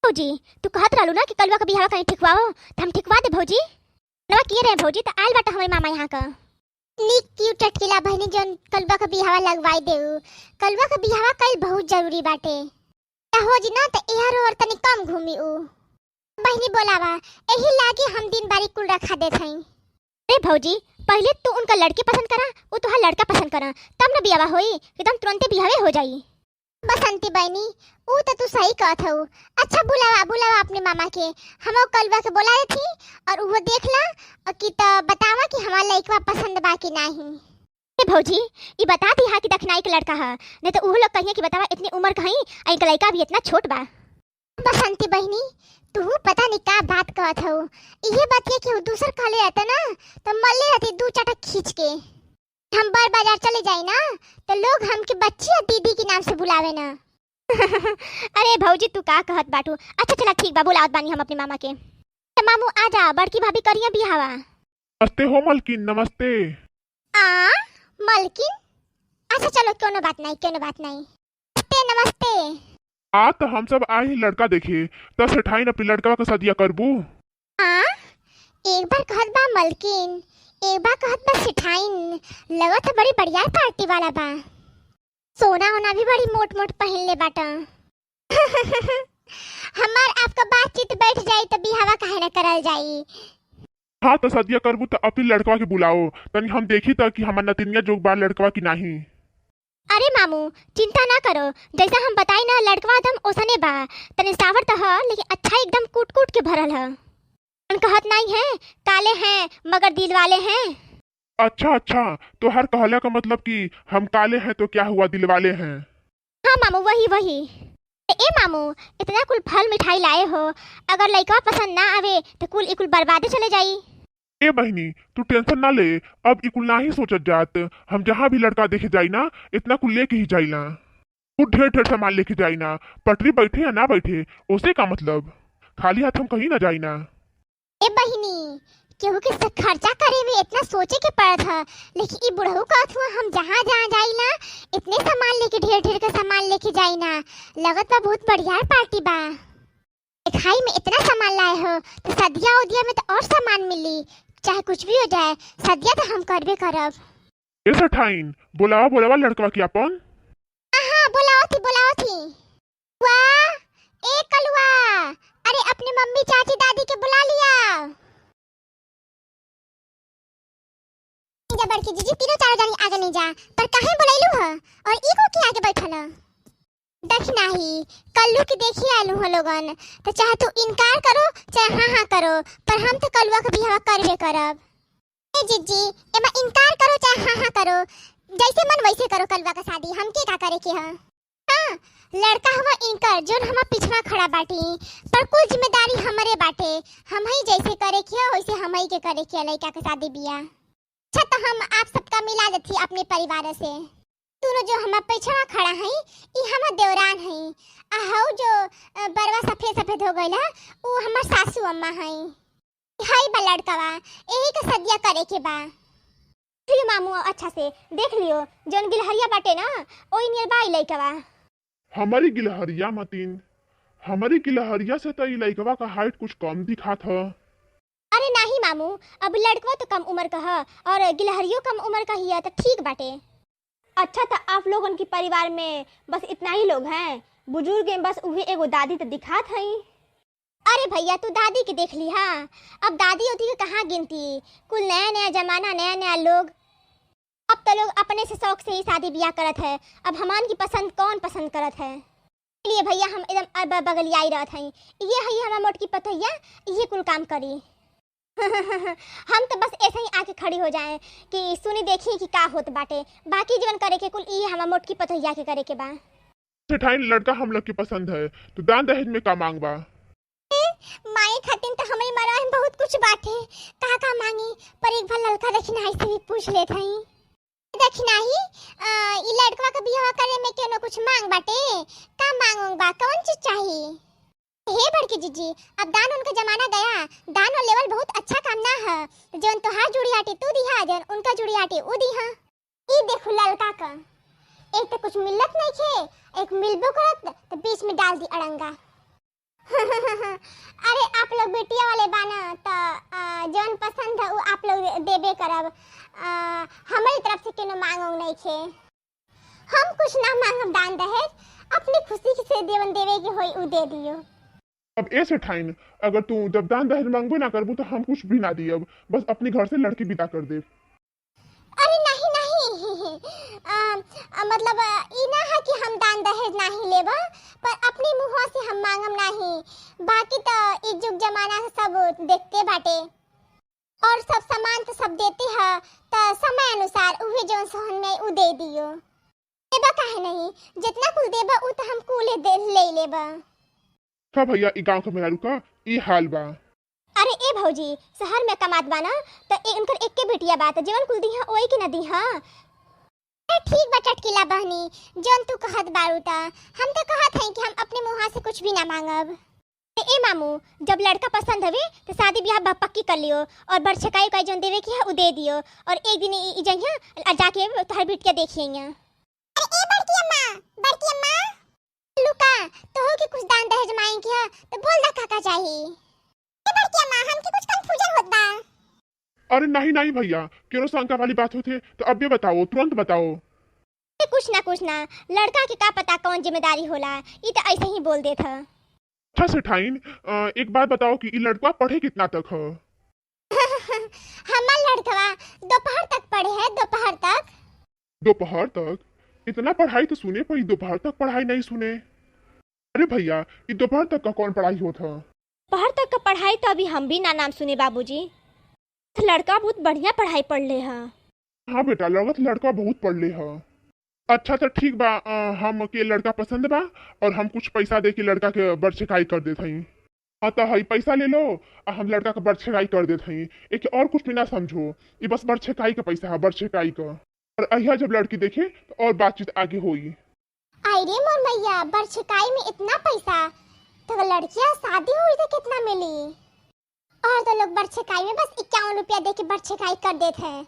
भौजी तू कहत रहलू ना कि कलवा का बिहाव कहीं ठिकवाओ तो हम ठिकवा दे भौजी। नवा किए रहे भौजी तो आयल बाटा हमारे मामा यहाँ का नी क्यों टटकिला बहनी जन कलवा का बिहावा लगवाई देऊ। कलवा का बिहावा कल बहुत जरूरी बाटे हो जी ना तो एहर और तनी कम घूमी ऊ बहनी बोलावा एही लागी हम दिन बारी कुल रखा देत हई। अरे भौजी पहले तू उनका लड़के पसंद करा वो तुहार लड़का पसंद करा तब ना बियावा होई एकदम तुरंते बिहावे हो जाई। बसंती बहनी ऊ तो तू सही कहत हऊ। अच्छा बुलावा बुलावा अपने मामा के हम कलवा के बोला थी और वो देखला कि तो बतावा कि हमार लड़का पसंद बा कि नहीं। ए भौजी ये बता दी हा कि दखनाई के लड़का है नहीं तो वो लोग कहिए कि बतावा इतनी उम्र का हई आ इनका लड़का भी इतना छोट बा। बसंती बहनी तू पता नहीं का बात कहत हऊ। ये बात है कि दूसर कहले रहता ना तो मल्ले रहती दू चटक खींच के हम बार बाजार चले जाए ना तो लोग हमके बच्ची और दीदी के नाम से बुलावे ना। अरे भौजी तू का कहत बाटू। अच्छा चला ठीक बा बुलावत बानी हम अपने मामा के। तो मामू आ जा बड़की भाभी करिया बिहावा। नमस्ते हो मलकिन नमस्ते। आ मलकिन अच्छा चलो क्यों बात नहीं नमस्ते नमस्ते। आ तो हम सब आए ही लड़का देखे तो सेठाई अपनी लड़का का सदिया करबू। आ एक बार कहत बा मलकिन एक बार कहत बा सेठाइन लगत है बड़ी बढ़िया पार्टी वाला बा। सोना होना भी बड़ी मोट मोट पहन ले बाटा। हमार आपका बातचीत बैठ जाई तो बिहावा काहे ना करल जाई। हाँ तो सदिया करबू तो अपनी लड़का के बुलाओ तनी हम देखी तो कि हमार नतिनिया जोग बा लड़का की नहीं। अरे मामू चिंता ना करो जैसा हम बताई ना लड़कवा एकदम ओसने बा तने सावर तो है लेकिन अच्छा एकदम कूट कूट के भरल है। कहत नहीं है काले हैं मगर दिल वाले हैं। अच्छा अच्छा तो हर कहला का मतलब कि हम काले हैं तो क्या हुआ दिल वाले हैं। हाँ मामू वही। ए मामू इतना कुल फल मिठाई लाए हो अगर लड़का पसंद ना आवे तो कुल इकुल बर्बादे चले जाई। ए बहनी तू टेंशन ना ले अब इकुल ना ही सोचत जात हम जहाँ भी लड़का देखे जाई ना इतना कुल लेके ही जाई ना। तू ढेर ढेर सामान लेके जाई ना पटरी बैठे या ना बैठे उसे का मतलब खाली हाथ हम कहीं ना जाई ना। ए बहिनी केहू के खर्चा करे में इतना सोचे के पड़त है लेकिन ई बुढ़ऊ कहत हुआ हम जहाँ जाई ना इतने सामान लेके ढेर का सामान लेके जाई ना लगत बा बहुत बढ़िया पार्टी बा। खाई में इतना सामान लाए हो तो सदिया उदिया में तो और सामान मिली चाहे कुछ भी हो जाए सदिया तो हम करबे करब। ए सेठाइन बोलावा लड़का की अपन। हाँ बुलाओ थी वाह ए कलवा अरे अपनी मम्मी चाची दादी के बुला लिया। जा बड़की जीजी तीनों चारों जानी आगे नहीं जा पर काहे बुलाइलू ह और ई को के आगे बैठल ह। देख नाही कल्लू की देखी आलू हो लोगन तो चाहे तू इनकार करो चाहे हाँ करो पर हम तो कलुआ के बिहाव करबे करब। ए जीजी एमा इनकार करो चाहे हाँ करो जैसे मन वैसे करो कलुआ का शादी हमके का करे के ह। हाँ लड़का हुआ इनकर जोन हम पिछवा खड़ा बाटी पर कुल जिम्मेदारी हमारे बाटे हम ही जैसे करे के वैसे हम ही के करे के लड़का के शादी बियाह। अच्छा तो हम आप सबका मिला देती अपने परिवार से। दोनों जो हम पिछवा खड़ा हैं ई हम देवरान हैं आहौ जो बरवा सफेद हो गइला वो हमर सासू अम्मा हैं। हाय बा लड़कावा यही का सदिया करे के बा। फिर मामू अच्छा से देख लियो जोन गिलहरिया बाटे ना ओई नियर बाई लइकवा। हमारी गिलहरिया मतीन हमारी गिलहरिया से तो लड़कवा का हाइट कुछ कम दिखात ह। अरे नहीं मामू अब लड़कवा तो कम उम्र का है और गिलहरियों कम उम्र का ही है तो ठीक बाटे। अच्छा तो आप लोगन के परिवार में बस इतना ही लोग हैं बुजुर्ग हैं बस उहे एगो दादी तो दिखात हई। अरे भैया तू दादी के देख ली हाँ अब दादी होती के कहाँ गिनती कुल नया जमाना नया लोग। अब तो लोग अपने से शौक से ही शादी ब्याह करत है अब हमान की पसंद कौन पसंद करत है। इसलिए भैया हम एकदम बगलियाई रहत हई ये हई हमार मोटकी पतैया ये कुल काम करी। हम तो बस ऐसे ही आके खड़ी हो जाएं कि सुनी देखी कि का होत बाटे बाकी जीवन करे के कुल ये हमार मोटकी पतैया के करे के बा। सेठाइन लड़का हम लोग की पसंद है तो दान दहेज में का मांग बा। माई खातिन तो हमारी मरवा में बहुत कुछ बाटे का मांगी पर एक बार लड़का देखना है से भी पूछ लेत हई। देखना ही ई लड़कवा का बियाह करे में केनो कुछ मांग बाटे का मांगूंगा कौन चीज चाहिए। हे बड़की जीजी अब दान उनका जमाना गया दान और लेवल बहुत अच्छा काम ना है जोन तोहार जुड़ी आटी तू दिहा जोन उनका जुड़ी आटी उ दिहा। ई देखो लड़का का एक तो कुछ मिलत नहीं खे एक मिलबो करत तो बीच में डाल दी अड़ंगा। अरे आप लोग बेटिया वाले बाना तो जौन पसंद है वो आप लोग देबे करब। हमारी तरफ से कोनो मांगो नहीं छे। हम कुछ ना मांगब दान दहेज, अपनी खुशी से देवन देवे की होई उ दे दियो। अब ऐसे ठाइन अगर तू जब दान दहेज मांगबे ना करबू तो हम कुछ भी ना दियब, बस अपनी घर से लड़की विदा कर दे। अरे नहीं नहीं मतलब ई ना है कि हम दान दहेज नहीं लेबा, पर अपनी मुंह से हम मांगम नहीं। बाकी तो ई जुग जमाना सब देखते बाटे और सब सामान तो सब देते हैं, तो समय अनुसार उहे जोन सोहन में उ दे दियो। देबा काहे नहीं, जितना कुल देबा उ तो हम कुल ले लेबा। का भैया ई गांव के मेरा रुका ई हाल बा। अरे ए भौजी शहर में कमात बाना तो इनकर एक के बेटिया बात जीवन कुल दी ओई के न दी हां। ठीक बा चटकीला बहनी, जोन तू कहत बारू ता हम तो कहत हई कि हम अपने मुंह से कुछ भी ना मांगब। ए मामू जब लड़का पसंद हवे तो शादी ब्याह पक्की कर लियो और बरछकाई का जोन देवे की है उ दे दियो और एक दिन ई जइया जाके तोहर बिटिया देखिएगा। अरे ए बड़की अम्मा लुका तो हो कि कुछ दान दहेज मांगे के है तो बोल दा काका चाहिए। ए बड़की अम्मा हमके कुछ कंफ्यूजन होत बा। अरे नहीं नहीं भैया क्यों शंका वाली बात होती तो अब ये बताओ, तुरंत बताओ। कुछ ना लड़का के का पता कौन जिम्मेदारी होला, ई तो ऐसे ही बोल देत ह। अच्छा सेठाइन एक बात बताओ कि ई लड़का पढ़े कितना तक है? हमार लड़कवा दोपहर तक पढ़े है, दोपहर तक। दोपहर तक? इतना पढ़ाई तो सुने पर दोपहर तक पढ़ाई नहीं सुने। अरे भैया ये दोपहर तक का कौन पढ़ाई होता? दोपहर तक का पढ़ाई तो अभी हम भी ना नाम सुने बाबूजी। लड़का बहुत बढ़िया पढ़ाई पढ़ ले है। हाँ बेटा लगत लड़का बहुत पढ़ ले है। अच्छा तो ठीक बा, हम के लड़का पसंद बा और हम कुछ पैसा दे के लड़का के बरछकाई कर देते हैं। हाँ तो हई पैसा ले लो और हम लड़का का बरछकाई कर देते हैं। एक और कुछ भी ना समझो, ये बस बरछकाई का पैसा है, बरछकाई का। और अहिया जब लड़की देखे तो और बातचीत आगे होगी। आई रे मोर मैया, बरछकाई में इतना पैसा तो लड़कियां शादी हुई तो कितना मिली? और तो लोग बरछकाई में बस 51 रुपया दे के बरछकाई कर देते हैं।